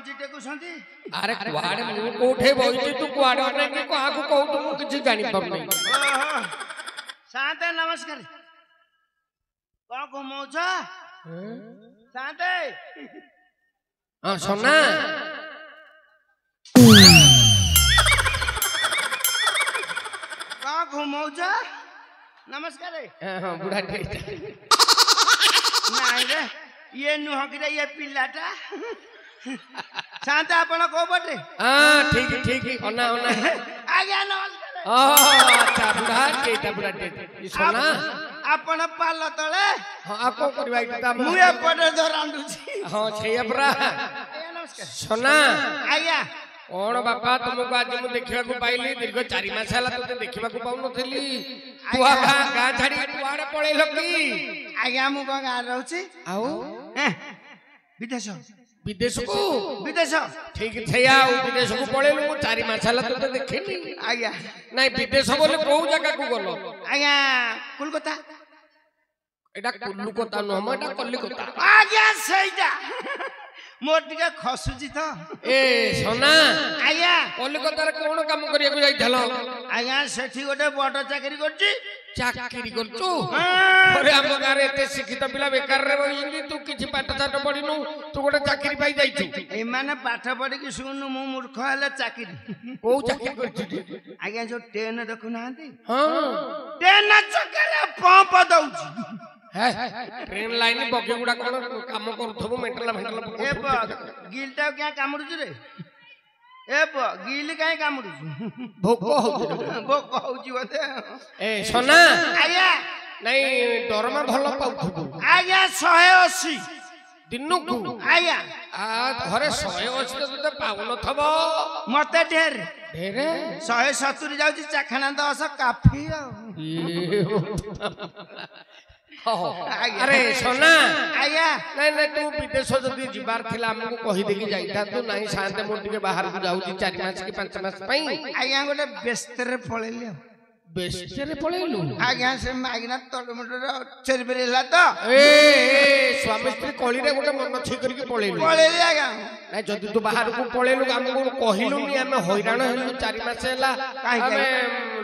पंची टेकुछंती अरे कुआडे मु कोठे बइछि तू कुआडे नै कि काहाकू कहू तू किछि जानि पर नै शांते नमस्कार का घुमौछ शांते हां सोना का घुमौछ नमस्कार हां बुढ़ा ठीक नहीं रे ये नुह कि ये पिल्लाटा शांता आपण को बटे हां ठीक ठीक ओना ओना आज्ञा नमस्कार अच्छा बुढ़ा ठीक सोना आपण पाल तळे हां आको करबा इटा मु एपटे धरांडुची हां छैया परा आज्ञा नमस्कार सोना आज्ञा कौन बापा तुमको आज मु देखा पाइली दीर्घ 4 मास हला तुते देखा पाउ नथली तू गाँ छाड़ी कुआडे पळेल की आज्ञा मु गाँ रहउची आउ विदेश विदेश को विदेश ठीक छैया विदेश को पळेल मु 4 मास हला तुते देखिनी आज्ञा नहीं विदेश बोले को जगह को गलो आज्ञा कोलकाता एटा कोलकाता न हम एटा कलिकता आज्ञा सहीटा मोर टिके खसुची तो ए सोना आज्ञा कलिकता रे कोन काम करिया को जाइथलो आज्ञा सेठी गोटे बड़ चाकरी करची चाकरी करचू अरे हम गारे एते शिक्षित पिला बेकार रे बइली तू किछि पाठ साठ पढिनु तू गोटे चाकरी पाई जाइछु ए माने पाठ पढि कि सुनु मु मूर्ख हले चाकरी को चाकरी करछु आज्ञा जो ट्रेन देखु नांती हां ट्रेन चकरे पंप दउची ट्रेन लाइन बगे गुडा कोन काम करथबो मेंटल ए गिलटा क्या कामुडुछु रे ए गिल काहे कामुडुछु भोक होउछु भोक होउची बते ए सोना आज्ञा नहीं दरमा भलो पाउथबो आज्ञा 180 दिनु को आज्ञा आ घरे 180 तो पाउ नथबो मते ढेर ढेरे 170 जाउची चाखना 10 काफी अरे सोना आज्ञा नहीं नहीं तू विदेश जदी जिबार थिला हमको कहि देकी जाइता तू नहीं शांत मोर टिके बाहर को जाउची 4 मास की 5 मास पई आज्ञा गोटे बेस्तरे पळेले बेस्तरे पळेलु आज्ञा से मागिना तोडमोटर चेरबेला तो ए स्वामी स्त्री कळी रे गोटे मन छी करके पळेलु पळेले आज्ञा नहीं जदी तू बाहर को पळेलु हमको कहिलु नि हम हैरान हेलु 4 मास हैला हमें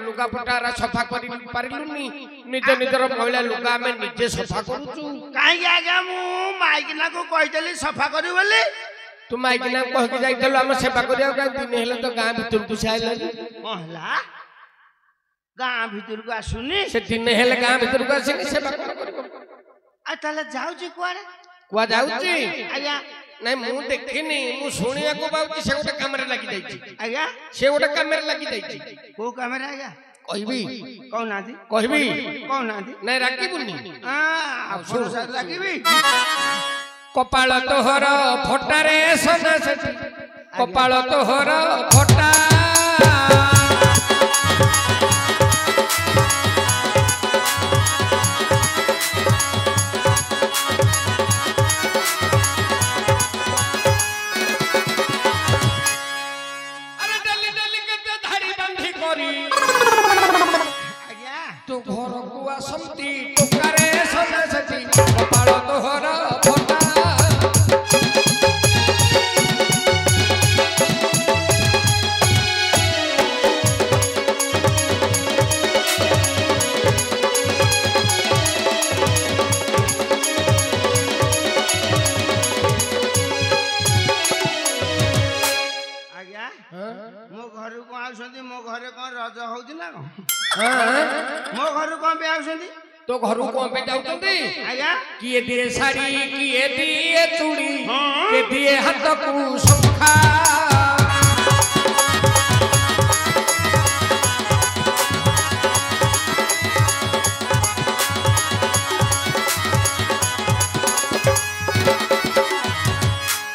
लुगा पटारा सफा करि पारिलुनी निजे निजर महिला लुगा हमें निजे सफा करूचु काई आज्ञा मु माइकिना को कहितली सफा करी बोली तू माइकिना कह के जाइतलु हम सेवा करिया का दिन हेले तो गां भीतर को आइला कहला गां भीतर को आसुनी से दिन हेले गां भीतर को आसी सेवा कर आ ताले जाउची कुआरे कुआ जाउची आज्ञा नहीं मु देखिनी मु सुनिया को बाउची से गोटे कैमरा लागि जाइची आज्ञा से गोटे कैमरा लागि जाइची को कैमरा आज्ञा कहबी कौन आदी कहबी कौन आदी नहीं राखी बुनी हां सुन साथ लागिबी कपाल तोहर फोटा रे सोना सती कपाल तोहर फोटा अरे डली डली के धारी बांधी करी आज्ञा तू घर को आसंती टोकारे सोना सती कपाल तोहर फोटा आज्ञा मो घर को आउसंती मो घरे कोन रज होउची ना को मो घर को बे आउसंती तो घर को पे जाउतंती आज्ञा किए दिए साड़ी किए दिए चूड़ी के दिए हाथ को शंखा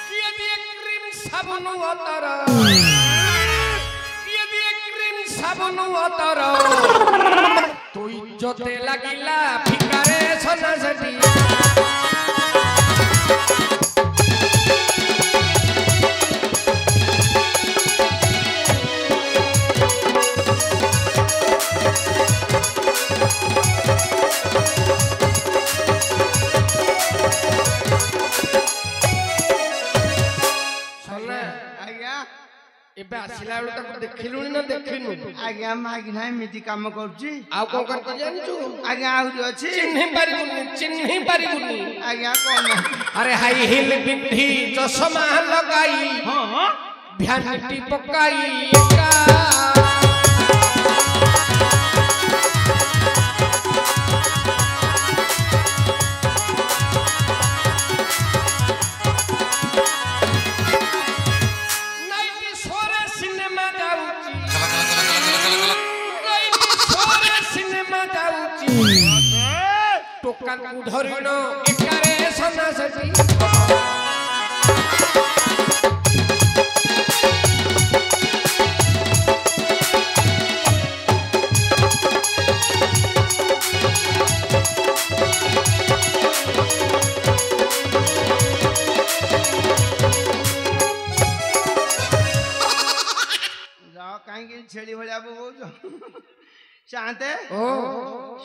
किए दिए क्रीम साबुन अतर किए दिए क्रीम साबुन अतर तू इज्जते लागिला फिकारे सोना सती सोना ଆଜ୍ଞା ଏବେ ଆସିଲା ବେଳୁ ତାକୁ ଦେଖିଲୁଣି ନା ଦେଖିନୁ? ଆଜ୍ଞା ମାଗିନା ଏମିତି କାମ କରୁଛି। ଆଉ କଣ କରୁଛି ଜାଣିଛୁ? ଆଜ୍ଞା ଆହୁରି ଅଛି। ଚିହ୍ନି ପାରିବୁନି। ଆଜ୍ଞା କଣ? ଆରେ ହାଇ ହିଲ ପିନ୍ଧି ଚଷମା ଲଗାଇ ହଁ ଭ୍ୟାନିଟି ପକାଇ ଏକା ଟୋକାକୁ ଧରିଣ ଏକାରେ ସନ୍ନାସୀ କାହିଁକି ଛେଳି ଭଳିଆ ବୋବଉଛ? ଶାନ୍ତେ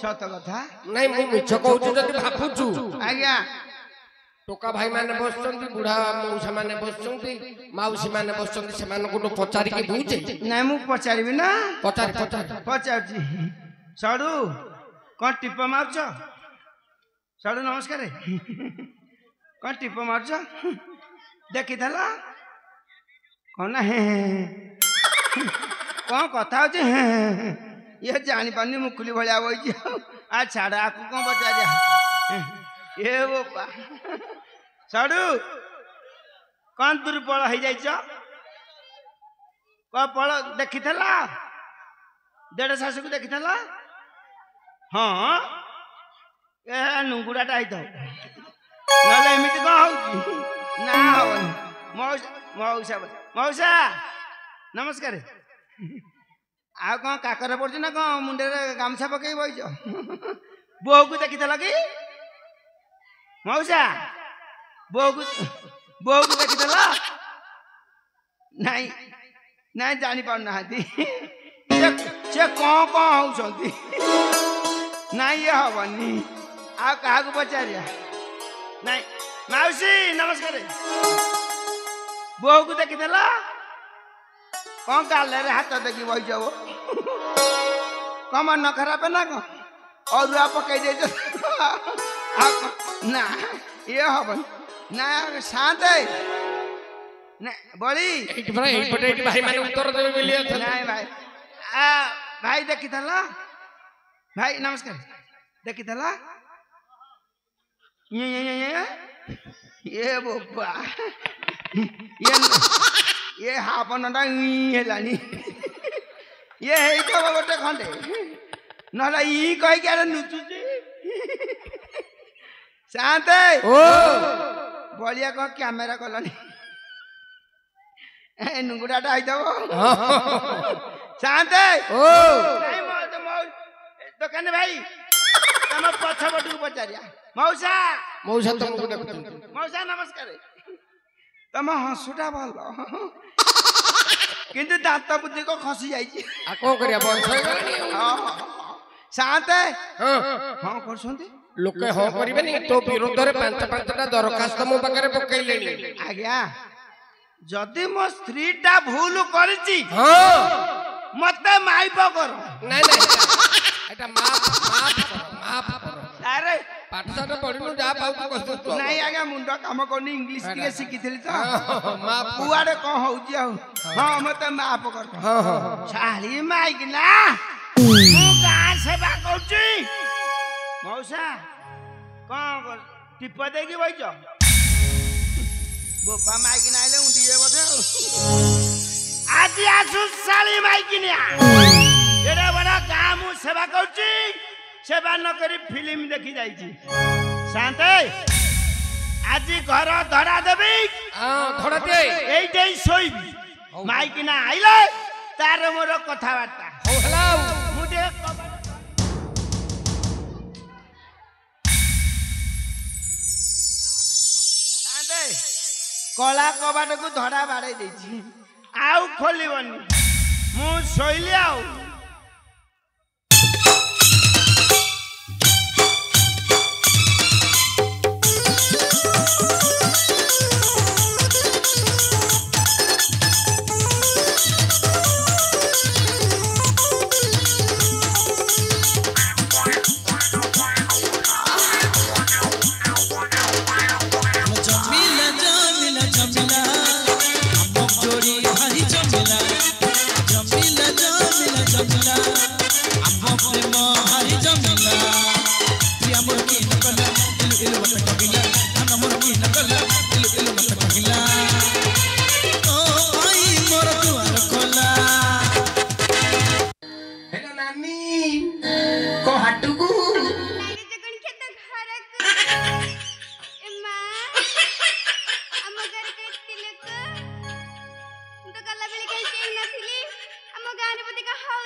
ସତ କଥା ନାଇଁ ମୁଁ ମିଛ କହୁଛି ଯଦି ଭାବୁଛୁ। ଆଜ୍ଞା ଟୋକା ଭାଇ ମାନେ ବସିଛନ୍ତି, ବୁଢା ମଉସା ମାନେ ବସିଛନ୍ତି, ମାଉସୀ ମାନେ ବସିଛନ୍ତି, ସେମାନଙ୍କୁ ପଚାରିକି ବୁଝେ। ନାଇଁ ମୁଁ ପଚାରିବି ନା। ପଚାରୁଛି। ସଡୁ କଣ ଟିପ ମାରୁଛ? ସଡୁ ନମସ୍କାର। କଣ ଟିପ ମାରୁଛ? ଦେଖିଥିଲ କଣ ନା କଣ କଥା ହଉଛି? ଇଏ ଜାଣିପାରୁନି ମୁକୁଲି ଭଳିଆ ବଇଛି। ଆଉ ଛାଡ ଆକୁ କଣ ପଚାରିବା? ଏ ବୋପା ସଡୁ କଣ ଦୁର୍ବଳ ହେଇଯାଇଛ? କଣ ପଳ ଦେଖିଥିଲ? ଦେଢ ଶାଶୁକୁ ଦେଖିଥିଲ? ହଁ ଏ ନୁଙ୍ଗୁଡାଟା ହେଇଥାଉ, ନହେଲେ ଏମିତି କଣ ହଉଛି? ନା ହବନି। ମଉସା ନମସ୍କାର। ଆଉ କଣ କାକର ପଡୁଛି ନା କଣ? ମୁଣ୍ଡରେ ଗାମୁଛା ପକେଇ ବଇଛ? ବୋହୂକୁ ଦେଖିଥିଲ କି ମଉସା? ବୋହୂକୁ ଦେଖିଥିଲ? ନାଇଁ ନାଇଁ ଜାଣିପାରୁନାହାନ୍ତି। ସେ କଣ ହଉଛନ୍ତି? ନାଇଁ ଇଏ ହବନି। ଆଉ କାହାକୁ ପଚାରିବା? ନାଇଁ ମାଉସୀ ନମସ୍କାର। ବୋହୂକୁ ଦେଖିଥିଲ? କଣ ଗାଲରେ ହାତ ଦେଖି ବଇଛ? କଣ ମନ ଖରାପ ନା କଣ? ଅରୁଆ ପକେଇ ଦେଇଛ? ନା ଇଏ ହବନି। ନା ଶାନ୍ତେ ବଳି ଭାଇ ମାନେ ଉତ୍ତର ଦେବେ ବୋଲି। ନାଇଁ ଭାଇ ଭାଇ ଦେଖିଥିଲ? ଭାଇ ନମସ୍କାର। ଦେଖିଥିଲ? ଏ ବୋପା ଇଏ ହାପନଟା ହେଲାଣି। ଇଏ ହେଇଥିବ ଗୋଟେ ଖଣ୍ଡେ, ନହେଲେ ଇ କହିକି ଆଡେ ନୁଚୁଛି। ଶାନ୍ତେ ବଳିଆ କଣ କ୍ୟାମେରା କଲନି? ନୁଙ୍ଗୁଡାଟା ହେଇଥିବ। ଶାନ୍ତେ ଦୋକାନ ଭାଇ ତମ ପଛ ପଟକୁ ପଚାରିଆ। ମଉସା ନମସ୍କାର। ତମ ହସୁଟା ଭଲ, କିନ୍ତୁ ଦାନ୍ତ ବୁଦ୍ଧିକ ଖସି ଯାଇଛି। କଣ କରିବା, ବୟସ ହେଇଗଲାଣି। ଶାନ୍ତେ ହଁ କରୁଛନ୍ତି ଲୋକେ। ହଁ କରିବେନି? ତୋ ବିରୋଧରେ 5ଟା ଦରଖାସ୍ତ ମୋ ପାଖରେ ପକେଇଲେଣି। ଆଜ୍ଞା ଯଦି ମୋ ସ୍ତ୍ରୀ ଟା ଭୁଲ କରିଛି ମତେ ମାଇପ କର। ନାଇଁ ଏଟା ମାଫ କର। ଆରେ ପାଠଶାଠ ପଢିନୁ, ଯାହା ପାଉଛୁ। ନାଇଁ ଆଜ୍ଞା ମୁଣ୍ଡ କାମ କରୁନି, ଇଂଲିଶ ଟିକେ ଶିଖିଥିଲି ତ। କୁଆଡେ କଣ ହଉଛି ଆଉ? ହଁ ମତେ ମାଫ କର। ଛାଳି ମାଇକି ନା ମୁଁ ଗାଁ ସେବା କରୁଛି। ମଉସା କଣ ଟିପ ଦେଇକି ବଇଛ? ବୋପା ମାଇକି ନାଇଲେ ଉଣ୍ଡିଏ ବୋଧେ। ଆଜି ଆସୁ ଶାଳି ମାଇକିନିଆ, ଏଡେ ବଡ ଗାଁ ମୁଁ ସେବା କରୁଛି, ସେବା ନ କରି ଫିଲ୍ମ ଦେଖି ଯାଇଛି। ଶାନ୍ତେ ଆଜି ଘର ଧରା ଦେବି। ଏଇଠି ଶୋଇବି। ମାଇକିନା ଆଇଲେ ତାର ମୋର କଥାବାର୍ତ୍ତା। ମୁଁ ଟିକେ କଳା କବାଟକୁ ଧଡ଼ା ବାଡେଇ ଦେଇଛି, ଆଉ ଖୋଲିବନି। ମୁଁ ଶୋଇଲି ଆଉ।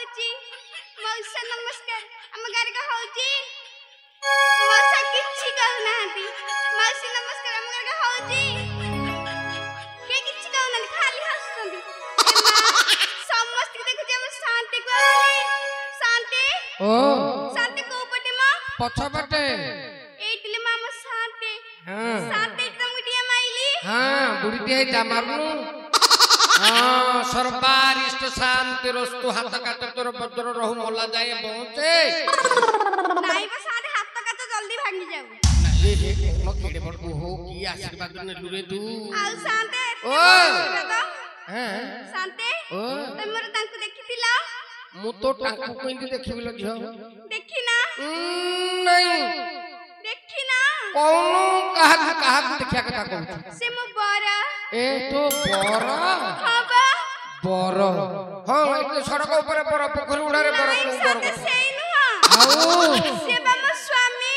होची मौसा नमस्कार हम घर का होची मौसा किछि कहू नांती मौसी नमस्कार हम घर का होची के किछि कहू नांती खाली हसुंदी समस्त के देखु जे शांति को शांति ओ शांति को पटे मां पछ पटे एइतले मामा शांति हां शांति एकदम गुटिया माइली हां बुढ़ी है जा मारनु हां सर्वारिष्ट शांति रस्तु हाथ का तोर बद्र रहु मोला जाए पहुंचे नहीं बस आधे हाथ का तो जल्दी भांगी जाऊ ए हे कोनो केड़े बड़ को हो की आशीर्वाद ने लुरे तू आउ शांति ओ हां शांति ओ तमर तांको देखितिला मु तो टांकू कोइंती देखिबिलो झियो देखि ना नहीं देखि ना कोनो कहा देखिया कथा कहू से मो बरा ए तो बर हां बा बर हां ए सड़क ऊपर बर पोखरी उड़ारे बर को बर सेई नुहा आउ से बा मो स्वामी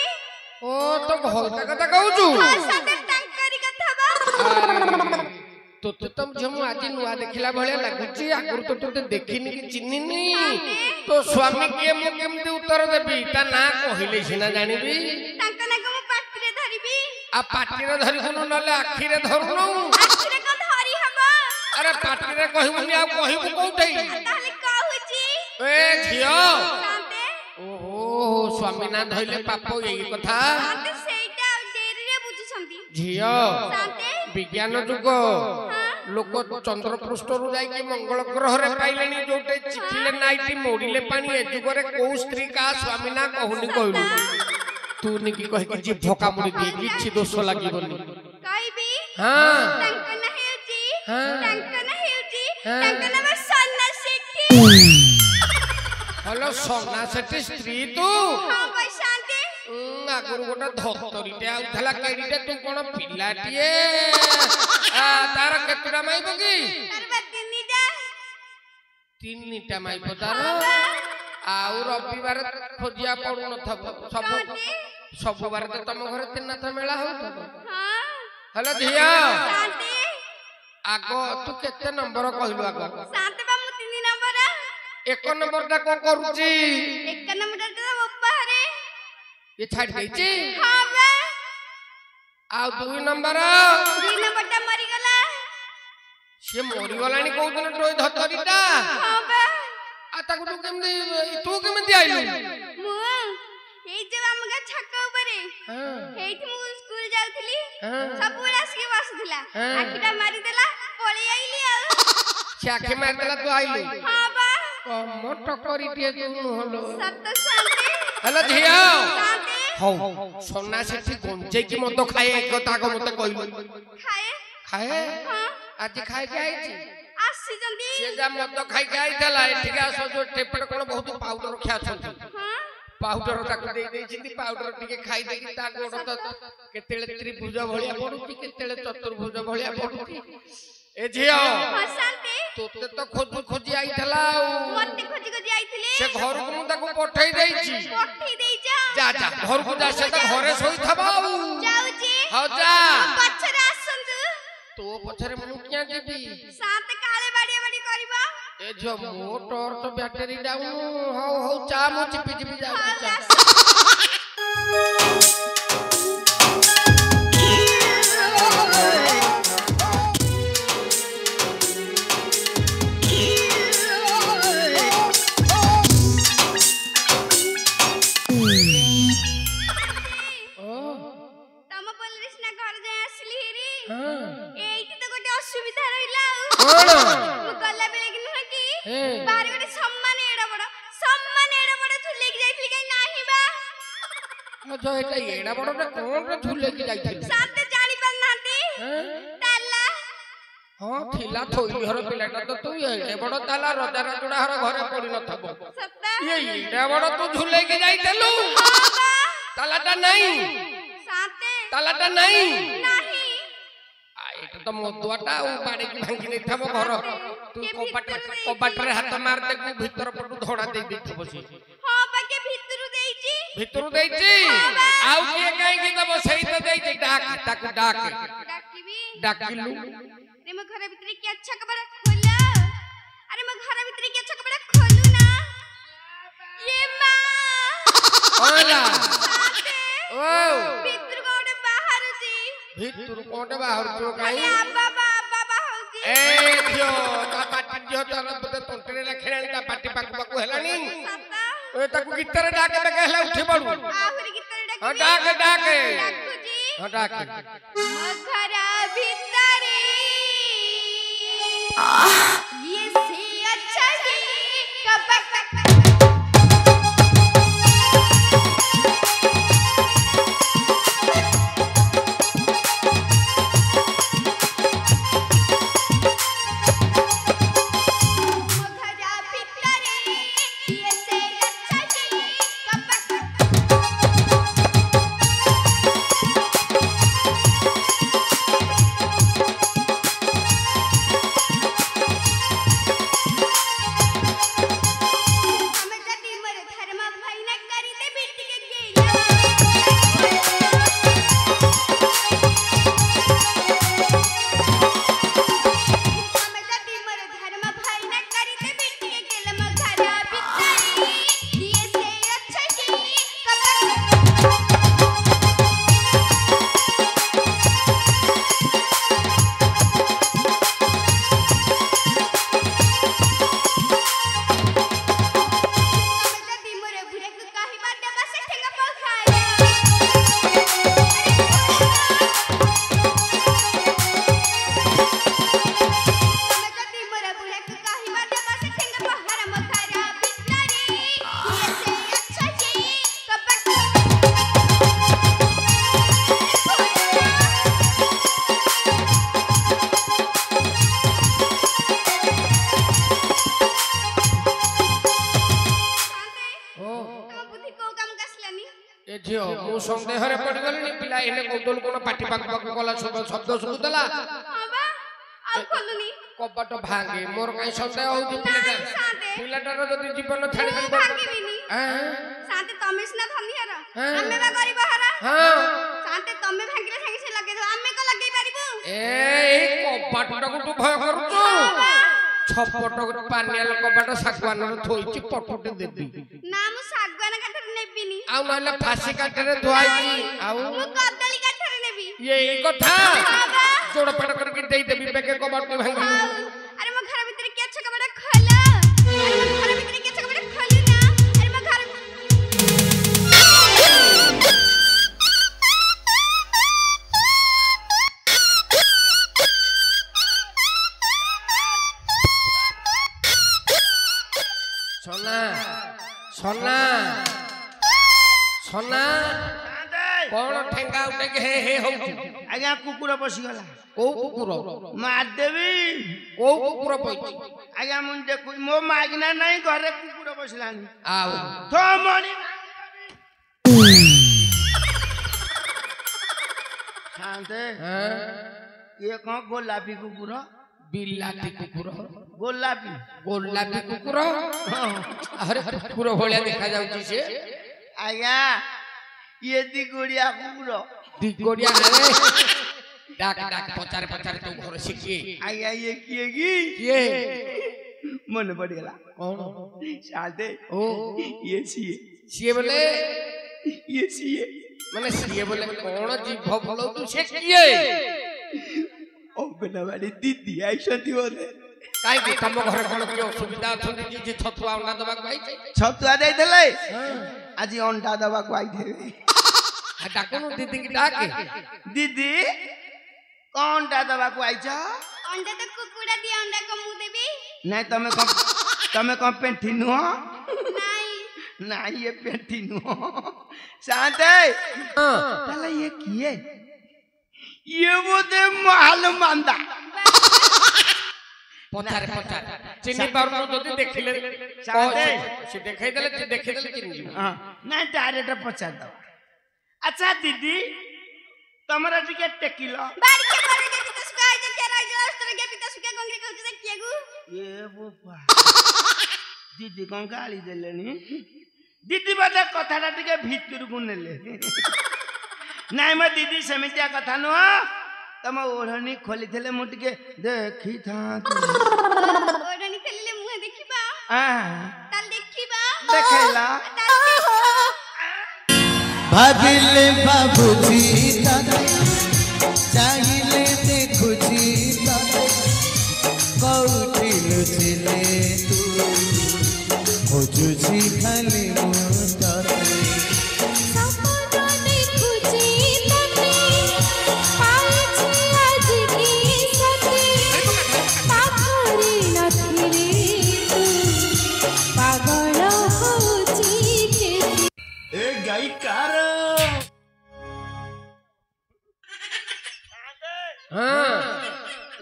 ओ तो भलता कथा कहू हां साथे टंकरी कथा बा तो तुम जमु आज नुआ देखिला भले लागुची आगुर तो तोते देखिनी कि चिन्हिनी तो स्वामी के मु केमती उत्तर देबी ता ना कहिले सिना जानिबी तांका ना को पाटी रे धरिबी आ पाटी रे धरिबनु नले आखी रे धरुनु आखी रे को धरि हबा अरे पाटी रे कहिबुनी आ कहिबु कोठै ताले कहूची ए झियो शांति ओहो स्वामी ना धइले पाप एई कथा शांति सेइटा देरी रे बुझुछंती झियो शांति विज्ञान जुग लोक चंद्र पृष्ठ रु जाई कि मंगल ग्रह रे पाइलेनी जोटे चिठिले नाइटी मोडिले पानी ए जुगरे को स्त्री का स्वामी ना कहूनी कहलु तू नि की कहि कि जी भोका मुड़ी दे किछि दोष लागिबनी कहबी हां टंक न हेउची हां टंक न हेउची हां टंक न बस सन्ना सेठी हेलो सोना सेठी स्त्री तू हां भाई शांति आगुर गोटा धतरीटे आउथला केडीटे तू कोन पिलाटिए तार केतुडा माइबो की तरबतिनीटा तीनटा माइबो तार आउ रविवार खोजिया पड़ू न थब सब बार तो तुम घर तीन था मेला हो हां हेलो झिया शांति आगो तू केते नंबर कहलु आगो शांति बा मु 3 नंबर एक नंबर टा को करूची एक नंबर ता बप्पा रे ये छाड़ देची हां बा आउ 2 नंबर 2 नंबर ता मरी गला से मरी गलानी को दिन टोय धतरीटा हां बा आ ताकू तू केमती आइलु मु एई जे हमगा छक्का ऊपरे हां एठी मु स्कूल जाउथली हां सब पूरा आसी बसुथला हां। आखिटा मारी देला पळी आइली आ से आखे मार देला तू आइलु हां बा मोट करी दिए तू हलो सब तो शांति हेलो झिया शांति हौ सोना सेठी गंजे की मत खाए एक कथा को मत कहलु खाए खाए हां आज खाए जाईची आसी जल्दी से जा मत खाई जाई देला एठिका सो जो टेपड़ कोन बहुत पाउडर खिया छथि हां पाउडर ताकू दे देछिंती पाउडर टिके खाई देकी ता गोड़ त केतेले त्रिभुज भलिया पडुची केतेले चतुर्भुज भलिया पडुची ए झियो हां शांति तोते तो खोजु खोजी आइथला मते खोजी खोजी आइथिले से घर को ताकू पठै देइची पठी देई जा जा जा घर को जा से त घरे सोई थबा जाउची हो जा पछरे आसंतु तो पछरे मु किया जेबी साथ काले बाड़ी बाड़ी करबा ए जो मोटर तो बैटरी डाउन हो हो चा मु चिपी चिपी जाउ चा तम पुलिस ना घर जाय असली रे हां एठी तो गोटे असुविधा रहिला कोन मु गल्ला बेले कि नह कि हे बाहर गोटे सम्मान एडा बड़ झुले की जाइथली कहीं नाही बा जो एटा एडा बड़टा कोन रे झूले की जाइथिल साथ जानि पर नाती हैं ताला हां थिला थोई घर पिलाटा तो तू ए बड़ ताला रजा राजुड़ा हर घरे पड़ी न थबो सत्ता ये एडा बड़ तू झूले की जाइतलु हां बा तालाटा नहीं साथे तालाटा नहीं नाही एटा तो मदुआटा उ बाड़ी की भांगी नै थबो घर तू कबाट रे हाथ मार दे को भीतर पटु धोड़ा दे देथबो से हां बाके भितरु देइची भीतर देइची आउ के काई की दबो सही त देइची डाक ताकू डाक डाकिबी डाकिलु रे म घर भीतर के अच्छा कपड़ा खोला अरे म घर भीतर के अच्छा कपड़ा खोलू ना होला साथे ओ ଭିତରୁ କୋଉଟେ ବାହାରୁଛି ଭିତରୁ କୋଟେ ବାହାରୁଛୁ କାଇଁ ଆବା ବାହାରୁଛି ଏ ଝିଅ ତା ପାଟି ଝିଅ ତାର ବୋଧେ ତଣ୍ଟିରେ ଲେଖିଲାଣି ତା ପାଟି ପାକୁ ପାକୁ ହେଲାଣି ସତ ଏ ତାକୁ ଗୀତରେ ଡାକେ ଡାକେ ହେଲା ଉଠି ପଡୁ ଆହୁରି ଗୀତରେ ହଁ ଡାକୁଛି ଡାକେ ଡାକୁଛି ହଁ ଡାକେ ମୋ ଘର ଭିତରେ ये से अच्छा ये कबक ଝିଅ ମୁଁ ସନ୍ଦେହରେ ପଡିଗଲିଣି ପିଲା ଏନେ କୌତୁଲ କୋନ ପାଟି ପାକୁ ପାକୁ କଲା ଶବ୍ଦ ଶୁଭୁଥିଲା କବାଟ ଭାଙ୍ଗେ ମୋର କାଇଁ ସନ୍ଦେହ ହଉଛି ପିଲାଟାର ଯଦି ଜୀବନ ଛାଡି ଯିବ शांति तमे सिना धनियार हमें बा गरीब हरा हां शांति तमे भांगिले संगे से लगे दो हमें को लगे पारिबो ए कबाटटाକୁ तू भय କରୁଛୁ ଛପଟ ପାନିଆଲ କବାଟ ଶାଗୁଆନର ଥୋଇଛି ପଟୁଟେ ଦେବି ନା ମୁଁ ଶାଗୁଆନ କାଠରେ ନେବିନି ଆଉ ନହେଲେ ଫାସି କାଠରେ ଧୁଆଇଛି ଆଉ ମୁଁ କଦଳୀ କାଠରେ ନେବି ଏଇ କଥା जोड़ पड़ करके दे दे बेके कबाट में भांगी अरे मैं घर भीतर के अच्छा कबाट खोला अरे मैं घर भीतर के अच्छा कबाट खोली ना अरे मैं घर सोना सोना सोना कौन ठेंगा उठे के हे हो आज्ञा कुकुर पसी गला को कुकुर मार देवी को कुकुर पई आज्ञा मुन देखु मो मागना नहीं घरे कुकुर पसलानी आओ तो मनी शांते हां ये कौन गोलापी कुकुर बिलाती कुकुर गोलापी गोलापी कुकुर अरे कुकुर भलिया देखा जाउची से आज्ञा ये दिगोड़िया कुकुर दिगोड़िया अरे डाक डाक पचार पचार तो घर सिखिए आज्ञा ये किएगी ये मन पड़ गला कौन शांते ओ ये सीए सीए बोले ये सीए माने सीए बोले कौन जीभ भलो तू से किए ओ बेनवाड़ी दीदी आइसती होते काई कि तम घर कोन की असुविधा अछन जे छतुआ अंडा दबा गई छतुआ दे देले आज अंडा दबा को आई थे डाकुनु दीदी की डाके दीदी कौन टा दबा को आई छ अंडा तो कुकुड़ा दिया अंडा को मुंह देबी नहीं तमे कम पेंटी नु नहीं नहीं ये पेंटी नु शांते तला ये किए ये वो दे महल मांदा पचार पचार चिन्नी पाउडर जदी देखिले शांते से देखाई देले चिन्नी हां नहीं डायरेक्ट पचार दो अच्छा दीदी तमरा टिके टेकिलो बाड़ी के बारे के पिता सुका जे केरा जे अस्तर के पिता सुका कोन के कहू जे केगु ये बोपा दीदी कोन गाली देलेनी दीदी बाटे कथाटा टिके भीतर को नेले नाइ म दीदी समितिया कथा न तम ओढ़नी खोली थले मु टिके देखी था ओढ़नी खेलिले मुह देखिबा हां ताल देखिबा देखैला ভাবিলে ভাবুছি তাতে চাহিলে দেখুছি তাতে কোউঠি লুচিলে তু খোঁজুছি খালি মু তাতে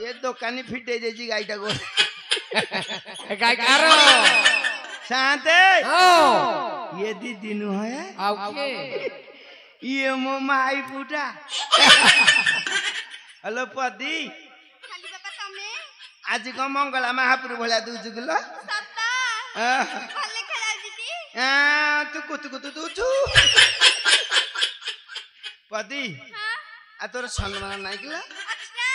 ये दुकानी फिटे जैसी गाईटा को गाय कारो शांते ओ ये दी दिनु है ओके ये मो माई पुटा हेलो पदी खाली बापा तमे आज को मंगला महाप्रभु भला दूजु किलो सत्ता भले खेला दीदी तू कुतु दूजु पदी हां आ तोर सम्मान नाही किला अच्छा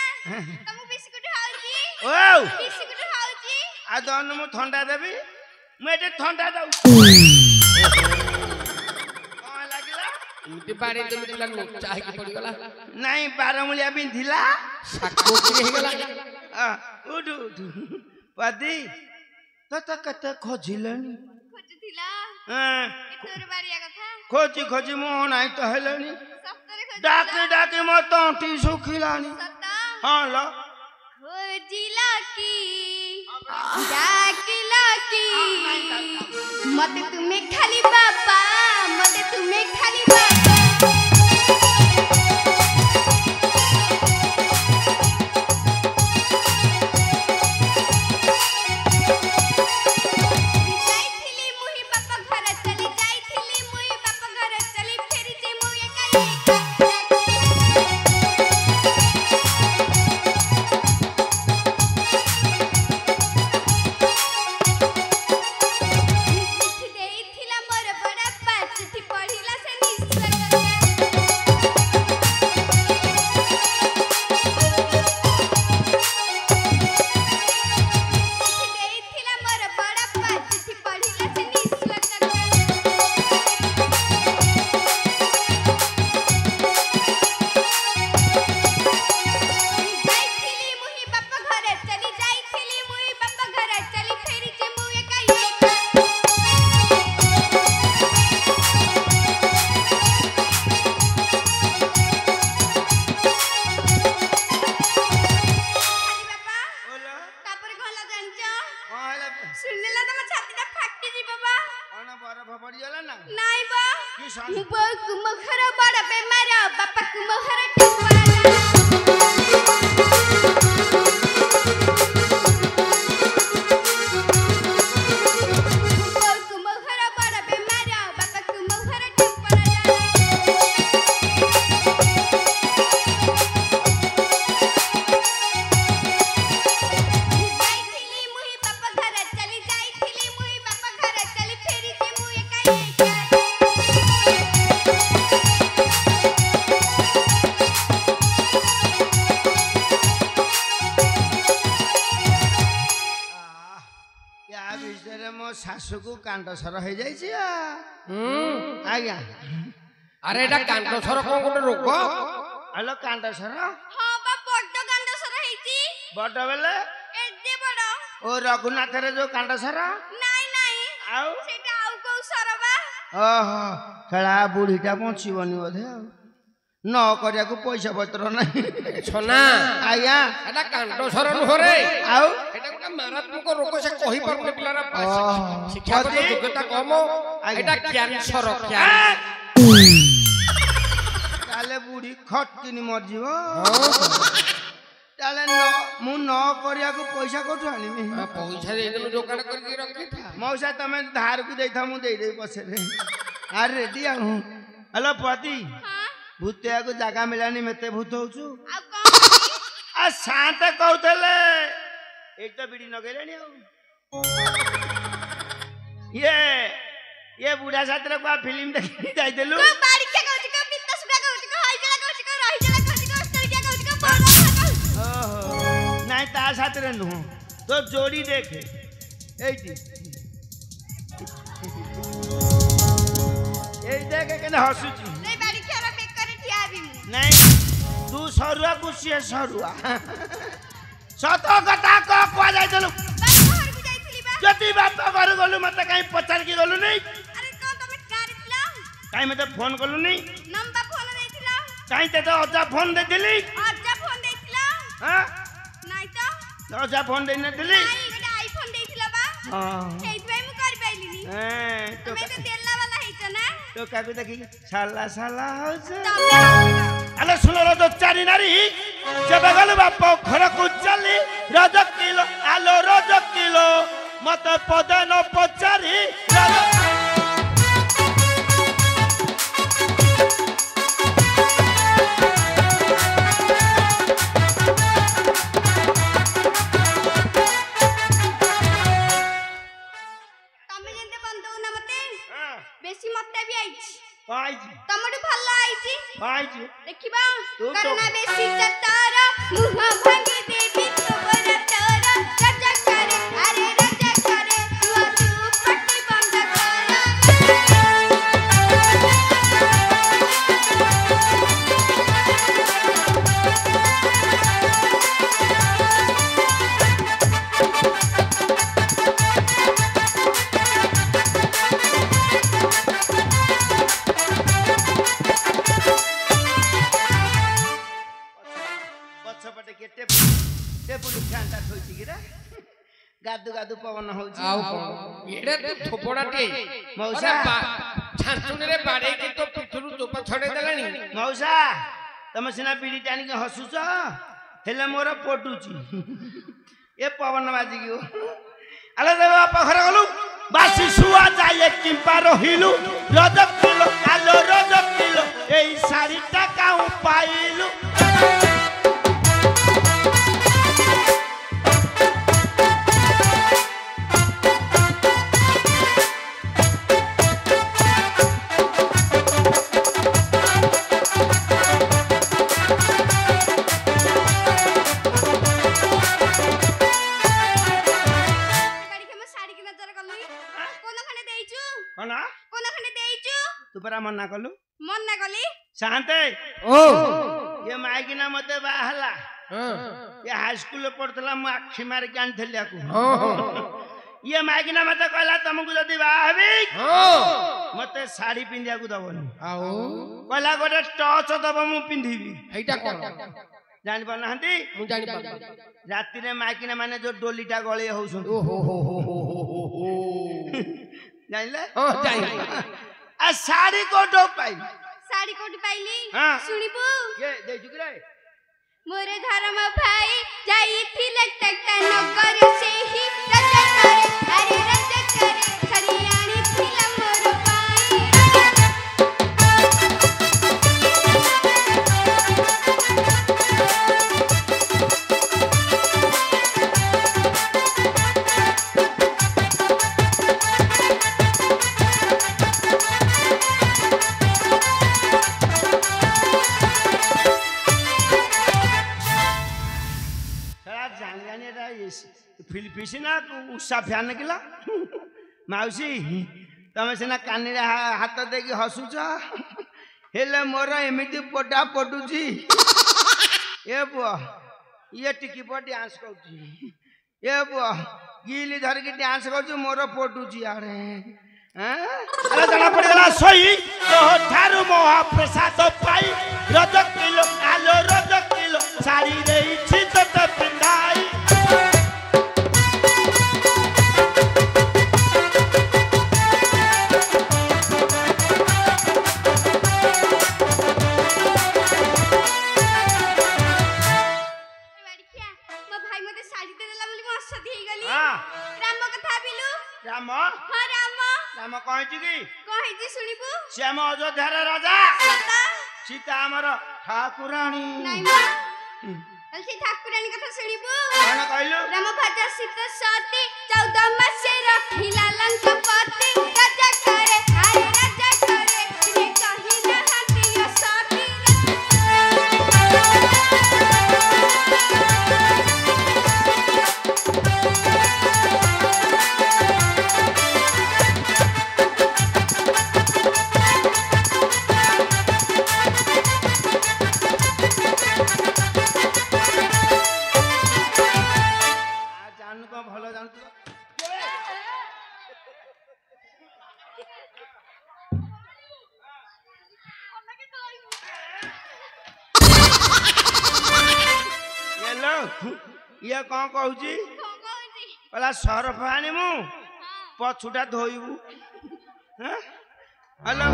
तमु बिस्कुट हाउजी ओ बिस्कुट हाउजी आ दन मु ठंडा देबी मु एटे ठंडा दउ कोन लागिला इमती बारे दे मिला नो चाहे की पड़ी गला नहीं बारमुलिया बिंधिला साको की हे गला उठु पदी तो कते खोजिलनी खोजुथिला हां ए तोर बारिया कथा खोजी मो नाही तो हेलनी सप्तरे खोज डाके मो तंटी सुखिलानी सत्ता हां लो खोजिला की डाकिला की मते तुम्हें खाली बापा मते तुम्हें खाली बापा जाइथिली मुही बापा घर चली जाइथिली मुही बापा घर चली फेरी जे मु एका चिट्ठी देइथिला मोर बड़ा पा चिट्ठी पढिला से निश्चय चिट्ठी देइथिला मोर बड़ा पा चिट्ठी पढिला से निश्चय जाइथिली मुही बापा घर चली जाइथिली मुही बापा घर चली फेरी जे मु एका खाली बापा बोलो तापर गला जांच कहला सुनला तम छातीटा फाटी जी बाबा कोन बरफ पड़ी जाला ना नाइ बा की सन मुबो कुमखर बड़ बेमार बापा कुमखर टिपा मुबो कुमखर बड़ बेमार बापा कुमखर टिपा जाइथिली मुही बापा घर चली जाइथिली मुही बापा घर चली फेरी जे मु एका या विषय मो सासु को कांडसर हो जाइछि आज्ञा अरे एटा कांटो सर कोन गोटे रोग हेलो कांडसर हां बा बड्ड गंड सर हेची बड बेले एड्डे बड़ ओ रघुनाथ रे जो कांडसर नाइ नाइ आउ सेटा आउ को सरबा ओहो खेला बुढ़ीटा बंचिबनी बोधे न करिया को पैसा पत्र नहीं सोना आज्ञा एटा कांटो सर नुहरे आउ एटा गोटे मारात्मक रोग से कहि परने पिलारा शिक्षा कथि? योग्यता कम एटा कैंसर ताले बुढ़ी खटकिनी मरजिब ताले न मु न करिया को पैसा कोठु आनिमी पैसा दे देनु जोगाड़ करके रखी था मौसा तमे धार को देथा मु दे दे पछे रे अरे दिया हूं हेलो पति हां भूतिया को जगह मिलानी मेते भूत होछु आ कोन आ शांत कहतले एक तो बीड़ी नगेलेनी आउ ये बुढ़ा साथरे को फिल्म देखि जाई देलु को बाड़ी के कहू को पित्त सुगा कहू को हाई जला कहू को रही जला कहू को अस्तर के कहू को बोला ओहो नहीं ता साथरे नु तो जोड़ी देखे एटी ए देखे के हसुची रे नहीं तू सरुआ कुछ सरुआ सत कथा कह जाइलु बाप घर को जाइथिली बा जति बाप घर गलु मते काई पचार की गलु नहीं अरे को तमे कार पिला काई मते फोन गलु नहीं नंबर फोन देइथिला काई ते तो अजा फोन दे दिली अज्जा फोन देइथिला हां नाही तो अजा फोन दे न दिली नाही एटा आईफोन देइथिला बा हां ସେଇଥିପାଇଁ ମୁଁ କରି ପାଇଲିନି तो ତମେ ତ ଦେଲା वाला ହେଇଛ ନା तो काकू देखी साला साला हो ତମେ अरे सुनो रो चारी नारी जब गल बाप घर को चली रज किलो आलो रज किलो मत पद न पचारी ତମେ ଯେତେ ବନ୍ଧୁ ନା ମତେ ବେଶୀ ମତେ ବି ଆଇଛି पाइजी ତମଠୁ ଭଲ ଆଇଛି पाइजी ଦେଖିବା ତୁ କରନା ବେଶୀ ଚତର ମୁହ ଭାଙ୍ଗି ଦେବି ତୋର ତୋର ରାଜା करे ଆରେ ରାଜା करे ତୁ ପଟି ବନ୍ଦ पछपटे के टेबुल फैन ता थोइछि कि रे गादु गादु पवन होछि आउ कोन एडे तो थोपड़ाटे मौसा। छांचुने रे बाड़े के तो पिठुरु चोपा छड़े देलानी मौसा तमे सिना बीड़ी टाणी के हसुछ हेले मोर पटुची ए पवन बाजी गयो अले रे बाप घर गलु बासी सुआ जाए किंपा रहिलु रज किलो आलो रज किलो एई सारी टाका पाइलु ଗାଡି କେମ ଶାଢୀ କି ନଜର କଲୁଇ କୋନ ଖଣ୍ଡେ ଦେଇଛୁ कना କୋନ ଖଣ୍ଡେ ଦେଇଛୁ तू परा मना कलु ମନା କଲି शांते ओ ये माइकिना मते बाहला हां ये हाई स्कूल में पढ़तला मु आखी मार के आनथली आकु हां ये माइकिना मते कहला तुमको जदी बाहबी हां मते साड़ी पिंदिया को दबनी आओ कहला गोटे टॉर्च दब मु पिंधिबी एटा कोन जानि पानाहंती मु जानि पा राति रे माइकिना माने जो डोलीटा गळे होउसन ओ हो जानिले हां जाई आ साड़ी कोटो पाई ଶାଢୀ କୋଉଠି ପାଇଲି ହଁ। ଶୁଣିବୁ ये दे जुगरे मोरे धर्म भाई जाइथिले टक्का नगर सेही राजा करे अरे राजा करे ଶାଢୀ ଆଣିଥିଲା ମୋର ପାଇଁ साला जान जाने रा ये फिलिपिस ना उषा फैन निकला माउसी तमे सिना कानी रे हाथ देकी हसुछ हेले मोर एमिति पोटा पटुची ए बुआ ये टिकी पर डांस करची ए बुआ गिली धर के डांस करची मोर पटुची यारे अरे जना पड़ गला सोई तो थारु मोहा प्रसाद पाई रज किलो आलो रज किलो सारी रही छी तो पिंडाई ବାଡ଼ିଖିଆ ମୋ ଭାଇ ମତେ ଶାଢୀ ଦେଲା ବୋଲି ମୁଁ ଅସତି ହେଇଗଲି हां ରାମ କଥା ଭାବିଲୁ राम ହଁ ରାମ राम कहछि की କଣ ହେଇଛି ଶୁଣିବୁ श्याम अयोध्यार राजा ସତ सीता हमर ठाकुराणी ନାଇଁ ମା ତାହେଲେ ସେଇ ଠାକୁରାଣୀ କଥା ଶୁଣିବୁ कौन कहलु ରାମ ଭଜା ସୀତା ସତୀ 14 ମାସେ ରଖିଲା ଲଙ୍କାପତି ରାଜା करे ଆରେ ରାଜା करे ତିନେ କହିଲା ହାତୀୟ ସତୀ हेलो ये कौन कहूची कहला सरफ आनिमु पछुटा धोइबु हेलो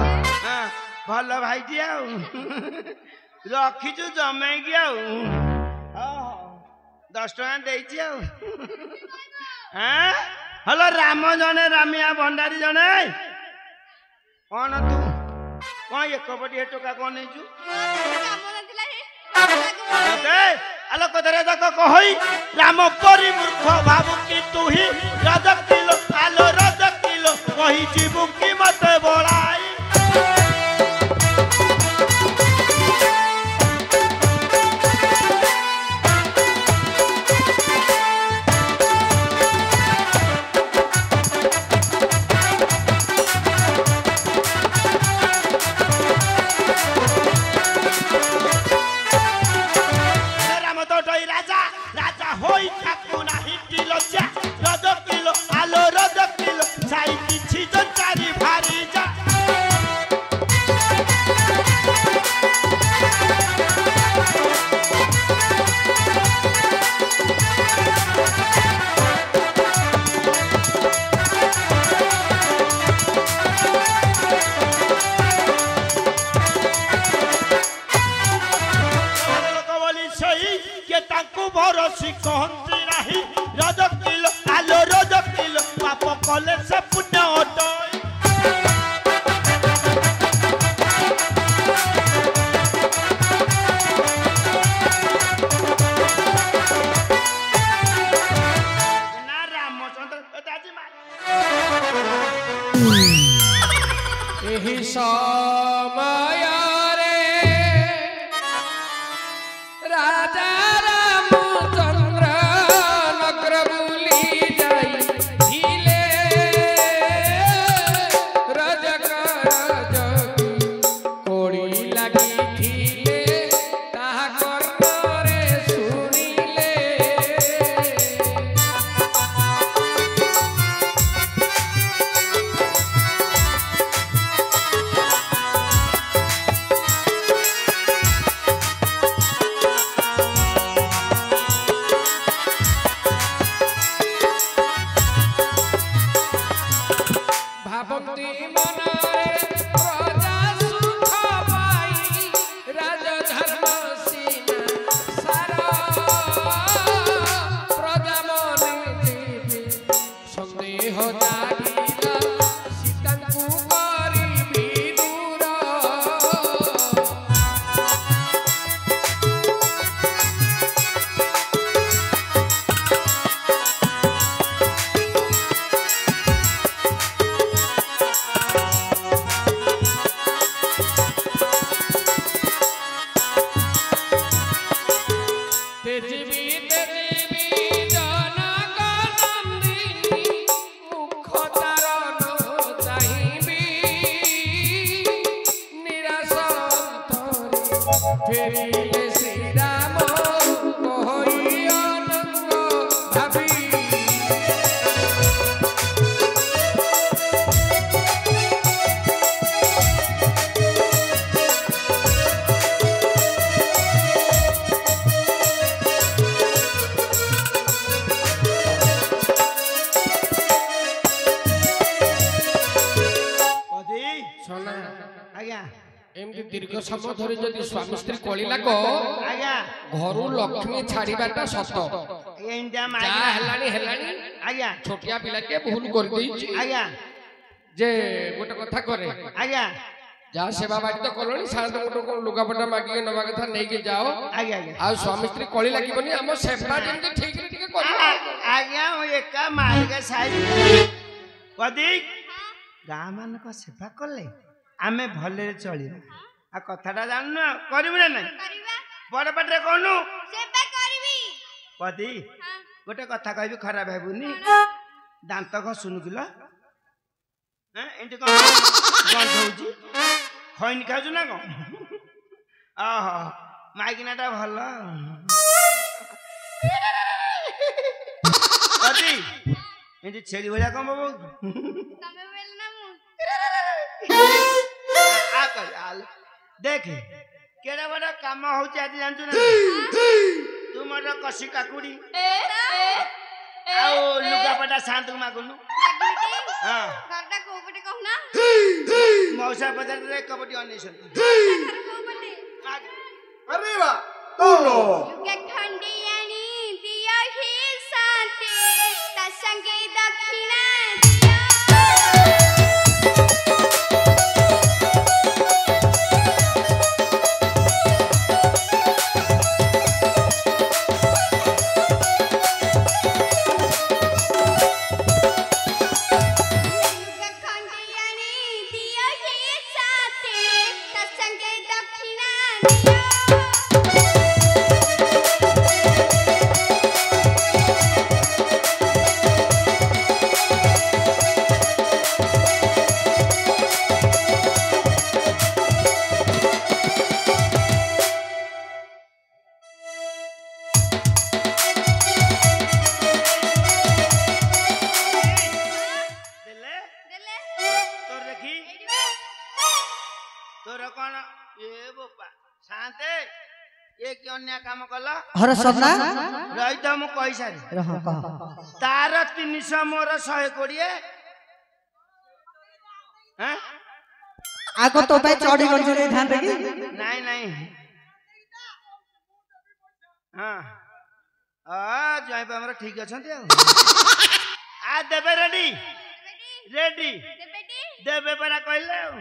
हाँ भल भाईटी आउ रखीचु जमेकी आउ 10 टका देइछि आउ हाँ हेलो राम जने रामिया भंडारी जने कौन तू कौन एक पटी टका कौन नेचु आलो कथरे जाक कहई राम परी मूर्ख भाबु कि तू ही रजक किलो आलो रजक किलो कही जीवु कि मते बोलाई भरोसी कहती नहीं रजक किलो आलो रजक किलो पाप कले से पुण्य हटई ना रामचंद्र दादी एही समय रे राजा दीर्घ समय धरी जदि स्वामी स्त्री कली लाग घर लक्ष्मी छाड़ाटा सत छोटिया पिला भूल कर जे गोटे कथा करे जहाँ सेवा बाड़ी तो कल सारे गोटे लुगापटा मागिक नवा कथा नहीं के जाओ आ स्वामी स्त्री कली लगे आम सेवा जमी ठीक गाँ मान सेवा कले आमे भले चलिबा आ कथाटा जाननु करिबु ना नहीं बड़ पाटरे कहनु सेवा करबी पदी गोटे कथा कहबी खराब हेबुनी दांत घसुनु किलो हैं एंटी कोन गंध होउची खैन खाजु ना को आहा माइकिनाटा भलो पदी ଏମିତି ଛେଳି ଭଳିଆ କଣ ବାବୁ ତମେ ବୋଲ ନା ମୁଁ ଆ କହ ଆଲ ଦେଖେ କେଡେ ବଡ କାମ ହଉଛି ଆଜି ଜାଣିଛୁ ନା ତୁ ମୋର କଷି କାକୁଡି ଆଉ ଲୁଗାପଟା ଶାନ୍ତକୁ ମାଗୁନୁ ହଁ ଘରଟା କୋଉ ପଟେ କହୁନା ମଉସା ବଜାରରେ କବଡି ଅନେଇଛନ୍ତି ଘର କୋଉ ପଟେ अरे वाह बोलो लुगा खंडियानी दिया ही साथे ता संगे दक्षिणा लुगा खंडियानी दिया ही साथे ता संगे दक्षिणा दिया ଦେଲେ ଦେଲେ ତୋର ଦେଖି ତୋର କଣ ଏ ବୋପା ଶାନ୍ତେ ଏ କି ଅନ୍ୟ କାମ କଲ ହର ସଦନା ରହିଥ ମୁଁ କହିସାରି ରହ କହ ତାର 300 ମୋର 120 ହାଁ ଆଗ ତୋ ପାଇଁ ଚଢି ଗଞ୍ଜ ଦେଇଥାନ୍ତେ କି ନାଇଁ ନାଇଁ ହଁ ଜୟ ଆମର ଠିକ ଅଛନ୍ତି ଆଉ ଆ ଦେବେ ରେଡି ରେଡି ଦେବେଟି ଦେବେ ପରା କହିଲେ ଆଉ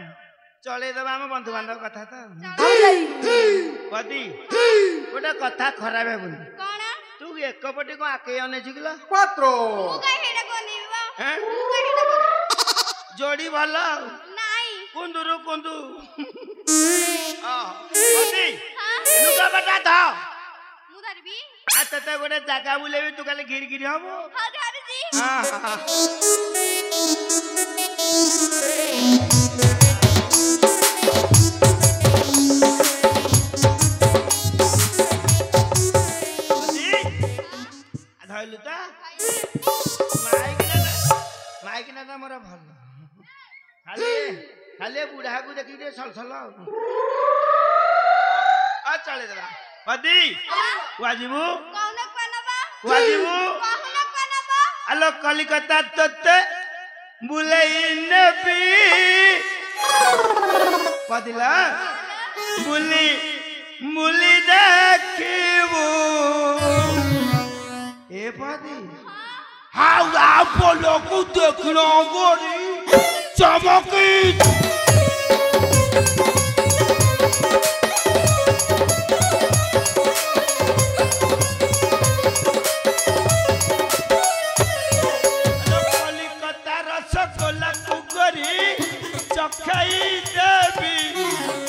ଚଳେଇଦବା ଆମ ବନ୍ଧୁବାନ୍ଧବ କଥା ତ କଦି ଗୋଟେ କଥା ଖରାପ ହେବୁନି କଣ ତୁ ଏକପଟି କଣ ଆକେଇ ଅନେଇଛୁ କିଲ cuatro ମୁଁ କାଇଁ ହେଡା ବନେଇବ ହେଁ? ମୁଁ କାଇଁ ହେଡା ବନେଇବ ଯୋଡି ଭଲ ଆଉ ନାଇଁ କୁନ୍ଦୁରୁ କୁନ୍ଦୁ କଦି ହଁ ଲୁଗାପଟା ଧ ମୁଁ ଧରିବି ଆ ତତେ ଗୋଟେ ଜାଗା ବୁଲେଇବି ତୁ ଖାଲି ଘିରି ଘିରି ହବୁ ହଉ ଧରୁଛି ହଁ ଧଇଲୁ ତ ମାଇକିନା ମୋର ଭଲ ଖାଲି ଖାଲି ବୁଢାକୁ ଦେଖିକି ଟିକେ ସଲସଲ ଆଉ ଚଳେଇଦେବା କଦି କୁଆଯିବୁ କହୁନ କନବା କୁଆଯିବୁ କହୁନ କନବ ଆଲୋ କଲିକତା ତତେ ବୁଲେଇ ନେବି କଦିଲା ବୁଲି ବୁଲି ଦେଖିବୁ ଏ ପଦି ହାଉଡ଼ା ପୋଲକୁ ଦେଖିଲ ଗୋରି ଚମକି কলিকতা রসগোল্লাକୁ କରି ଚଖେଇ ଦେବି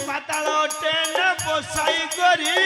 ପାତାଳ ଟେନ ବସାଇ କରି